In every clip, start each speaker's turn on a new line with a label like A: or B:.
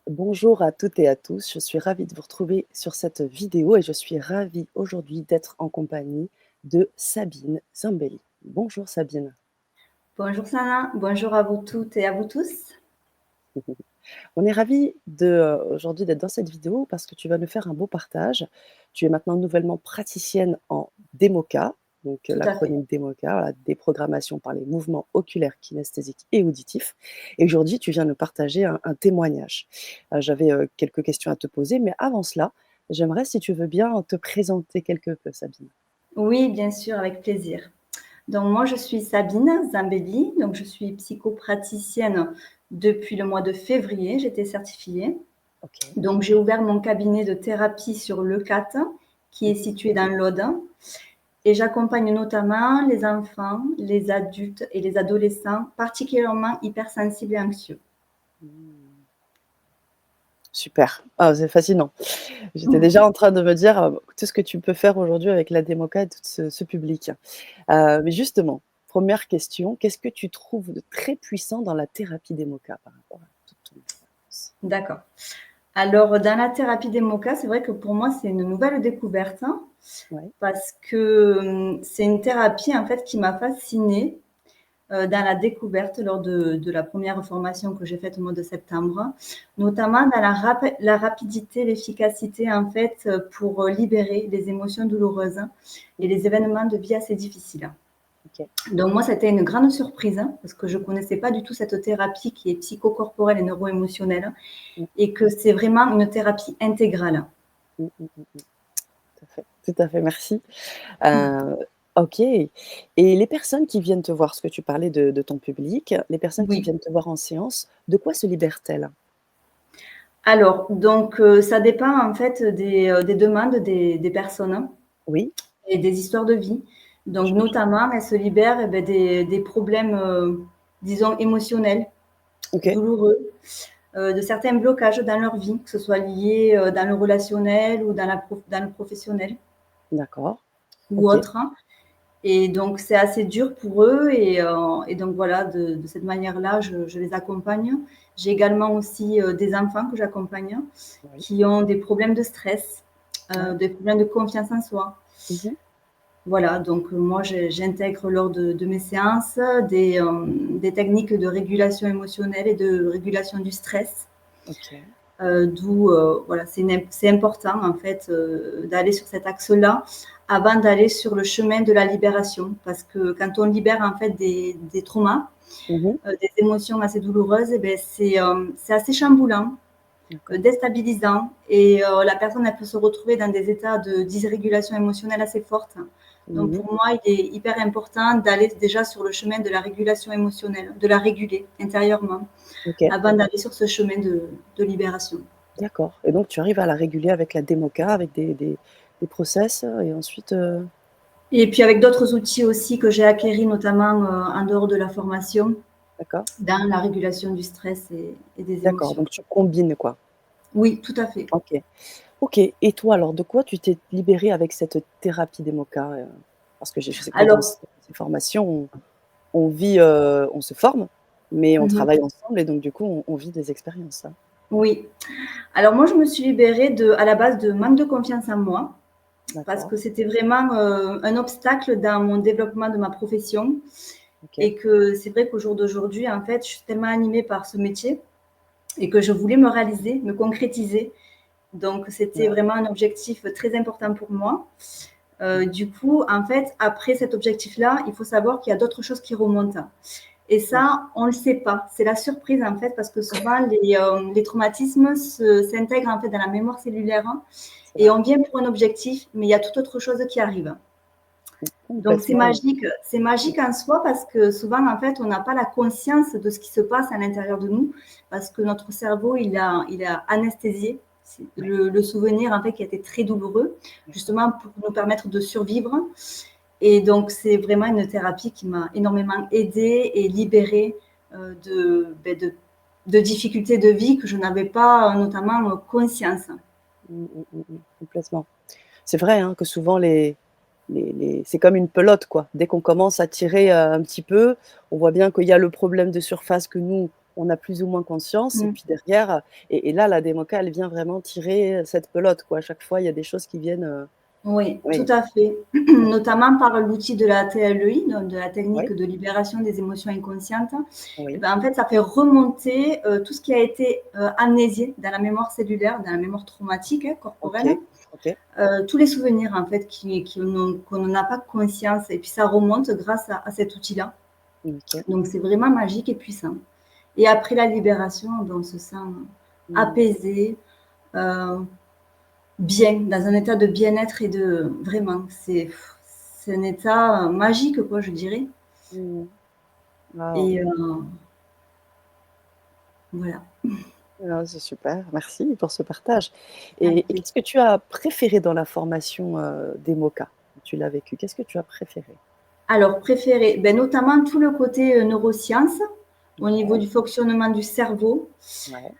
A: Bonjour à toutes et à tous, je suis ravie de vous retrouver sur cette vidéo et je suis ravie aujourd'hui d'être en compagnie de Sabine Zambelli. Bonjour Sabine.
B: Bonjour Sana, bonjour à vous toutes et à vous tous.
A: On est ravis aujourd'hui d'être dans cette vidéo parce que tu vas nous faire un beau partage. Tu es maintenant nouvellement praticienne en DEMOCA, donc
B: Tout à fait.
A: l'acronyme DEMOCA, voilà, déprogrammation par les mouvements oculaires, kinesthésiques et auditifs. Et aujourd'hui, tu viens nous partager un témoignage. J'avais quelques questions à te poser, mais avant cela, j'aimerais, si tu veux bien, te présenter quelque peu, Sabine.
B: Oui, bien sûr, avec plaisir. Donc moi, je suis Sabine Zambelli, donc je suis psychopraticienne depuis le mois de février, j'étais certifiée.
A: Ok.
B: Donc j'ai ouvert mon cabinet de thérapie sur le 4, qui est
A: Mhm.
B: situé dans l'Aude, et j'accompagne notamment les enfants, les adultes et les adolescents particulièrement hypersensibles et anxieux.
A: Hmm. Super. Ah, c'est fascinant. J'étais déjà en train de me dire, tout ce que tu peux faire aujourd'hui avec la démoca et tout ce public. Mais justement, première question, qu'est-ce que tu trouves de très puissant dans la thérapie démoca par rapport à toute ton expérience?
B: D'accord. Alors, dans la thérapie des mokas, c'est vrai que pour moi, c'est une nouvelle découverte, hein,
A: Ouais.
B: parce que c'est une thérapie en fait qui m'a fascinée dans la découverte lors de la première formation que j'ai faite au mois de septembre, notamment dans la rapidité, l'efficacité en fait pour libérer les émotions douloureuses et
A: Mmh.
B: les événements de vie assez difficiles.
A: OK.
B: Donc moi, c'était une grande surprise hein, parce que je ne connaissais pas du tout cette thérapie qui est psychocorporelle et neuro-émotionnelle
A: Mmh.
B: et que c'est vraiment une thérapie intégrale.
A: Mmh, mmh, mmh, mmh. Tout à fait, merci. Heu, OK, et les personnes qui viennent te voir, parce que tu parlais de ton public, les personnes qui
B: Oui.
A: viennent te voir en séance, de quoi se libèrent-elles?
B: Alors, donc, ça dépend en fait des demandes des personnes
A: Oui,
B: et des histoires de vie. Donc,
A: j'imagine.
B: notamment, elles se libèrent eh ben, des problèmes, disons, émotionnels,
A: OK,
B: douloureux, de certains blocages dans leur vie, que ce soit lié dans le relationnel ou dans le professionnel
A: d'accord.
B: ou
A: OK.
B: autre, hein. Et donc, c'est assez dur pour eux. Et donc, voilà, de cette manière-là, je les accompagne. J'ai également aussi des enfants que j'accompagne
A: Oui.
B: qui ont des problèmes de stress,
A: Ah.
B: des problèmes de confiance en soi.
A: Mmh.
B: Voilà, donc moi, j'intègre lors de mes séances des techniques de régulation émotionnelle et de régulation du stress.
A: OK.
B: D'où voilà, c'est important en fait d'aller sur cet axe-là avant d'aller sur le chemin de la libération. Parce que quand on libère en fait des traumas,
A: Mmh.
B: des émotions assez douloureuses, et ben c'est assez chamboulant,
A: D'accord.
B: déstabilisant, et la personne elle peut se retrouver dans des états de dysrégulation émotionnelle assez fortes. Donc
A: Mmh.
B: pour moi, il est hyper important d'aller déjà sur le chemin de la régulation émotionnelle, de la réguler intérieurement,
A: OK,
B: avant d'aller sur ce chemin de libération.
A: d'accord, et donc tu arrives à la réguler avec la démoca, avec des process, et ensuite,
B: Et puis avec d'autres outils aussi que j'ai acquéris, notamment en dehors de la formation,
A: d'accord?
B: dans la régulation du stress et des
A: D'accord,
B: émotions.
A: donc tu combines, quoi.
B: Oui, tout à fait.
A: OK. OK, et toi alors, de quoi tu t'es libérée avec cette thérapie démoca? Parce que je sais que dans
B: Alors,
A: ces formations, on vit, on se forme, mais on
B: mhm,
A: travaille ensemble et donc du coup, on vit des expériences, hein.
B: oui. Alors moi, je me suis libérée à la base de manque de confiance en moi, parce
A: D'accord,
B: que c'était vraiment un obstacle dans mon développement de ma profession.
A: OK,
B: Et que c'est vrai qu'au jour d'aujourd'hui, en fait, je suis tellement animée par ce métier et que je voulais me réaliser, me concrétiser. Donc, c'était
A: ouais.
B: vraiment un objectif très important pour moi.
A: Mmh.
B: Du coup, en fait, après cet objectif-là, il faut savoir qu'il y a d'autres choses qui remontent. Et
A: Ouais.
B: ça, on ne le sait pas. C'est la surprise, en fait, parce que souvent, les traumatismes s'intègrent en fait dans la mémoire cellulaire, hein,
A: C'est
B: et
A: vrai.
B: on vient pour un objectif, mais il y a toute autre chose qui arrive. Donc,
A: Complètement.
B: c'est magique en soi parce que souvent, en fait, on n'a pas la conscience de ce qui se passe à l'intérieur de nous parce que notre cerveau, il a anesthésié
A: Ouais,
B: le souvenir, en fait, qui a été très douloureux,
A: d'accord.
B: justement pour nous permettre de survivre. Et donc, c'est vraiment une thérapie qui m'a énormément aidée et libérée de difficultés de vie que je n'avais pas, notamment, conscience.
A: Mmh, mmh, mmh, mmh, complètement. C'est vrai, hein, que souvent les c'est comme une pelote, quoi. Dès qu'on commence à tirer, un petit peu, on voit bien qu'il y a le problème de surface que nous, on a plus ou moins conscience et
B: Mmh.
A: puis derrière, et là, la démoca, elle vient vraiment tirer cette pelote, quoi. À chaque fois, il y a des choses qui viennent,
B: Oui, tout
A: oui,
B: à fait.
A: oui,
B: Notamment par l'outil de la TLEI, donc de la technique
A: oui,
B: de libération des émotions inconscientes. Et
A: oui,
B: ben, en fait, ça fait remonter, tout ce qui a été, amnésié dans la mémoire cellulaire, dans la mémoire traumatique, hein,
A: OK,
B: corporelle.
A: OK,
B: Tous les souvenirs en fait qu'on n'en a pas conscience et puis ça remonte grâce à cet outil-là.
A: OK.
B: Donc c'est vraiment magique et puissant. Et après la libération, ben, on se sent
A: Mmh.
B: apaisé, heu, bien, dans un état de bien-être et de vraiment, c'est un état, magique quoi, je dirais
A: Mmh. Waouh!
B: et voilà.
A: Ah, c'est super, merci pour ce partage
B: Avec
A: et
B: plaisir.
A: qu'est-ce que tu as préféré dans la formation, d'EMOCA? Quand tu l'as vécu, qu'est-ce que tu as préféré?
B: Alors préféré, ben notamment tout le côté, neurosciences, au niveau
A: Ouais,
B: du fonctionnement du cerveau,
A: ouais.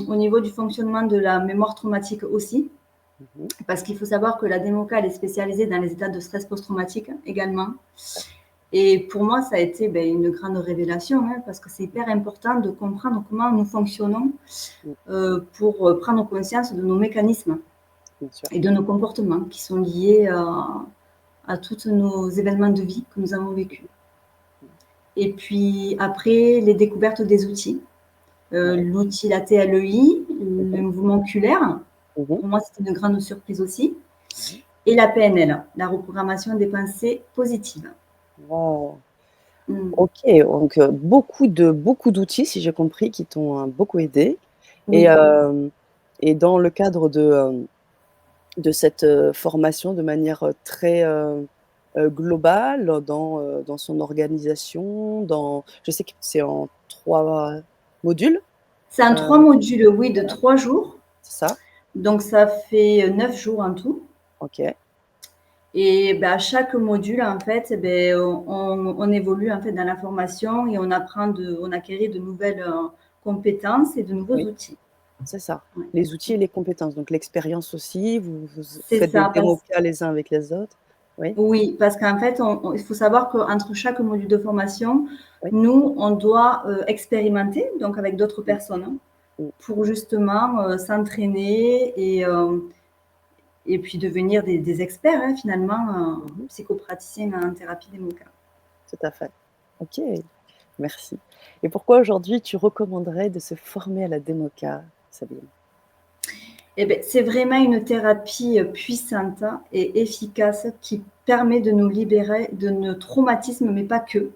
B: au niveau du fonctionnement de la mémoire traumatique aussi.
A: Mmh mh.
B: Parce qu'il faut savoir que la démoca, elle est spécialisée dans les états de stress post-traumatique également. Et pour moi, ça a été ben, une grande révélation, hein, parce que c'est hyper important de comprendre comment nous fonctionnons
A: Mmh,
B: pour prendre conscience de nos mécanismes
A: bien sûr.
B: et de nos comportements qui sont liés à tous nos événements de vie que nous avons vécus.
A: Mmh.
B: Et puis après, les découvertes des outils.
A: Ouais.
B: L'outil, la TLEI,
A: Mmh
B: le
A: mh.
B: mouvement oculaire,
A: Mmh.
B: pour moi, c'était une grande surprise aussi.
A: Ouais.
B: Et la PNL, la reprogrammation des pensées positives.
A: Waouh!
B: Mmh.
A: OK, donc beaucoup d'outils, si j'ai compris, qui t'ont, beaucoup aidé et
B: Oui,
A: hem et dans le cadre de cette, formation de manière, très, globale, dans son organisation, je sais que c'est en 3 modules,
B: c'est en 3
A: heu,
B: modules, oui, de
A: voilà,
B: 3 jours.
A: c'est ça?
B: Donc ça fait 9 jours en tout.
A: OK,
B: Et bah, à chaque module, en fait, eh beh, on évolue, en fait, dans la formation et on acquérit de nouvelles, compétences et de nouveaux
A: oui,
B: outils.
A: c'est ça.
B: Ouais.
A: Les outils et les compétences, donc l'expérience aussi, vous
B: C'est
A: faites des
B: ça,
A: démos cas les uns avec les autres? Oui,
B: oui, parce qu'en fait, il faut savoir qu'entre chaque module de formation,
A: oui.
B: nous, on doit, expérimenter, donc avec d'autres
A: Mmh,
B: personnes, hein,
A: mmh.
B: pour justement, s'entraîner et puis devenir des experts, hein, finalement,
A: Mmh.
B: psychopraticiens en thérapie des mots.
A: Tout à fait. OK, merci et pourquoi aujourd'hui tu recommanderais de se former à la démoka, Sabine?
B: Eh beh, c'est vraiment une thérapie, puissante et efficace qui permet de nous libérer de nos traumatismes, mais pas que,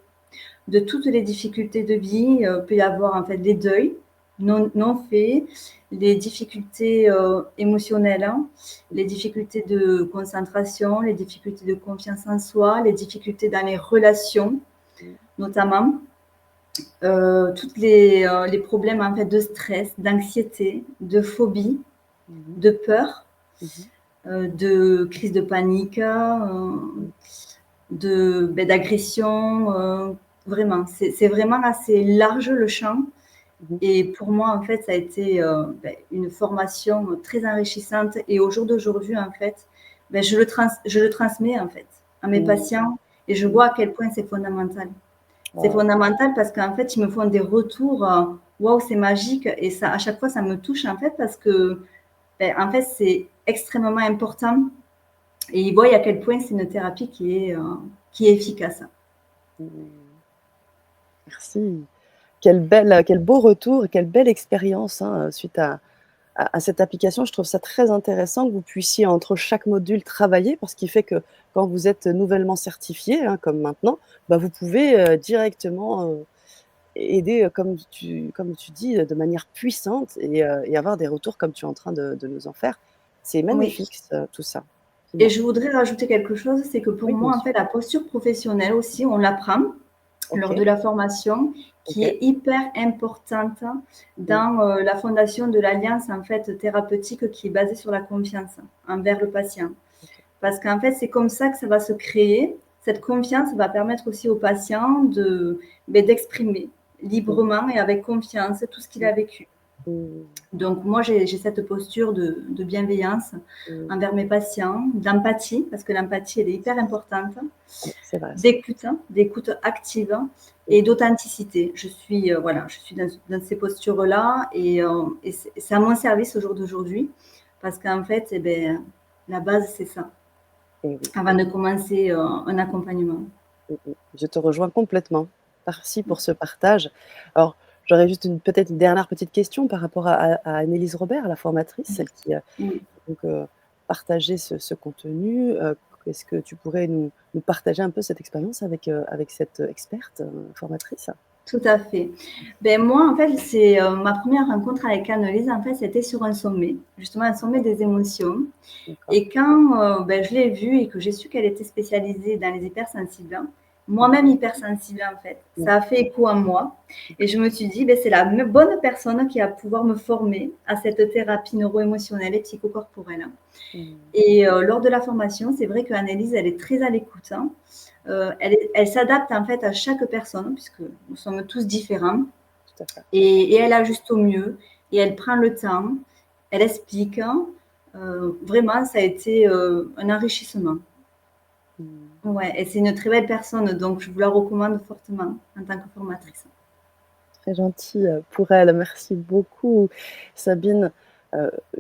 B: de toutes les difficultés de vie. Peut y avoir en fait les deuils non faits, les difficultés, émotionnelles, hein, les
A: Mmh.
B: difficultés de concentration, les difficultés de confiance en soi, les difficultés dans les relations
A: Mmh.
B: notamment, toutes les problèmes en fait de stress, d'anxiété, de phobie,
A: Mmh mh.
B: de peur,
A: Mmh.
B: de crise de panique,
A: Mmh.
B: d'agression, vraiment. C'est vraiment assez large le champ
A: Mmh.
B: et pour moi, en fait, ça a été, une formation très enrichissante et au jour d'aujourd'hui, en fait, je le transmets, en fait, à mes
A: Mmh.
B: patients et je
A: Mmh.
B: vois à quel point c'est fondamental. C'est
A: Waouh!
B: fondamental parce qu'en fait, ils me font des retours, waouh, c'est magique et ça à chaque fois, ça me touche, en fait, parce que, en fait, c'est extrêmement important et ils voient à quel point c'est une thérapie qui est efficace.
A: Mmh. Merci. Quel beau retour et quelle belle expérience, hein, suite à cette application. Je trouve ça très intéressant que vous puissiez entre chaque module travailler parce qu'il fait que quand vous êtes nouvellement certifié, hein, comme maintenant, bah, vous pouvez, directement, aider, comme tu dis, de manière puissante et avoir des retours comme tu es en train de nous en faire. C'est
B: Oui
A: magnifique tout ça,
B: et
A: vraiment.
B: je voudrais rajouter quelque chose, c'est que pour
A: Oui, bien
B: moi, en
A: sûr.
B: fait, la posture professionnelle aussi, on l'apprend lors de
A: OK,
B: la formation, qui
A: OK.
B: est hyper importante
A: Mmh.
B: dans, la fondation de l'alliance, en fait, thérapeutique qui est basée sur la confiance envers le patient.
A: OK.
B: Parce qu'en fait, c'est comme ça que ça va se créer. Cette confiance va permettre aussi au patient d'exprimer
A: Mmh.
B: librement et avec confiance tout ce qu'il a
A: Mmh.
B: vécu.
A: Mmh.
B: Donc moi, j'ai cette posture de bienveillance
A: Mmh.
B: envers mes patients, d'empathie, parce que l'empathie, elle est hyper importante,
A: Oui, c'est vrai ça.
B: d'écoute active
A: Mmh
B: et
A: mh.
B: d'authenticité. Voilà, je suis dans ces postures-là et c'est à mon service au jour d'aujourd'hui parce qu'en fait, eh beh, la base, c'est ça,
A: Et oui.
B: avant de commencer, un accompagnement.
A: Mmh mh. Je te rejoins complètement. Merci pour ce partage. Alors, j'aurais juste peut-être une dernière petite question par rapport à Annelise Robert, la formatrice, celle qui,
B: Oui.
A: donc partageait ce contenu. Est-ce que tu pourrais nous partager un peu cette expérience avec cette experte, formatrice?
B: Tout à fait. Ben moi, en fait, c'est, ma première rencontre avec Annelise, en fait, c'était sur un sommet, justement un sommet des émotions
A: D'accord.
B: et quand, ben, je l'ai vue et que j'ai su qu'elle était spécialisée dans les hypersensibles,
A: Mmh.
B: moi-même hypersensible, en fait,
A: Mmh.
B: ça a fait écho en moi et je me suis dit: «Beh, c'est la bonne personne qui va pouvoir me former à cette thérapie neuro-émotionnelle et psychocorporelle».
A: Mmh.
B: Et lors de la formation, c'est vrai qu'Annelise, elle est très à l'écoute, hein. Elle s'adapte en fait à chaque personne puisque nous sommes tous différents
A: Tout à fait.
B: et elle ajuste au mieux et elle prend le temps, elle explique, hein. Vraiment ça a été, un enrichissement.
A: Mmh.
B: Ouais et c'est une très belle personne donc je vous la recommande fortement en tant que formatrice.
A: Très gentil, pour elle. Merci beaucoup Sabine.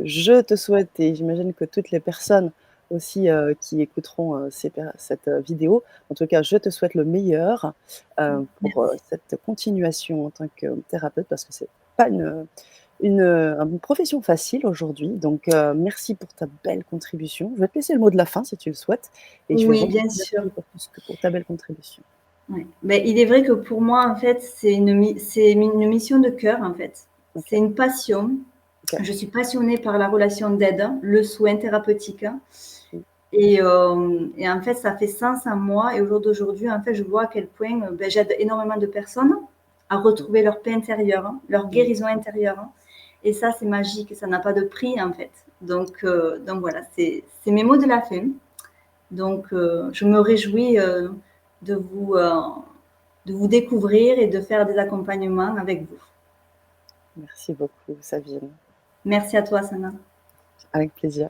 A: Je te souhaite et j'imagine que toutes les personnes aussi, qui écouteront, cette, vidéo, en tout cas, je te souhaite le meilleur, pour,
B: Merci.
A: cette continuation en tant que thérapeute parce que c'est pas une profession facile aujourd'hui. Donc, merci pour ta belle contribution. Je vais te laisser le mot de la fin si tu le souhaites et je vais
B: Oui,
A: redire
B: bien sûr.
A: merci pour ta belle contribution.
B: Ouais. Beh, il est vrai que pour moi, en fait, c'est une mission de cœur, en fait.
A: OK,
B: C'est une passion.
A: OK.
B: Je suis passionnée par la relation d'aide, le soin thérapeutique
A: Mmh.
B: et en fait, ça fait sens en moi et au jour d'aujourd'hui, en fait, je vois à quel point, beh, j'aide énormément de personnes à
A: Mmh.
B: retrouver leur paix intérieure, leur
A: Mmh.
B: guérison intérieure et ça, c'est magique, ça n'a pas de prix, en fait. Donc voilà, c'est mes mots de la fin. Donc je me réjouis, de vous, heu, de vous découvrir et de faire des accompagnements avec vous.
A: Merci beaucoup Sabine.
B: Merci à toi, Sana.
A: Avec plaisir.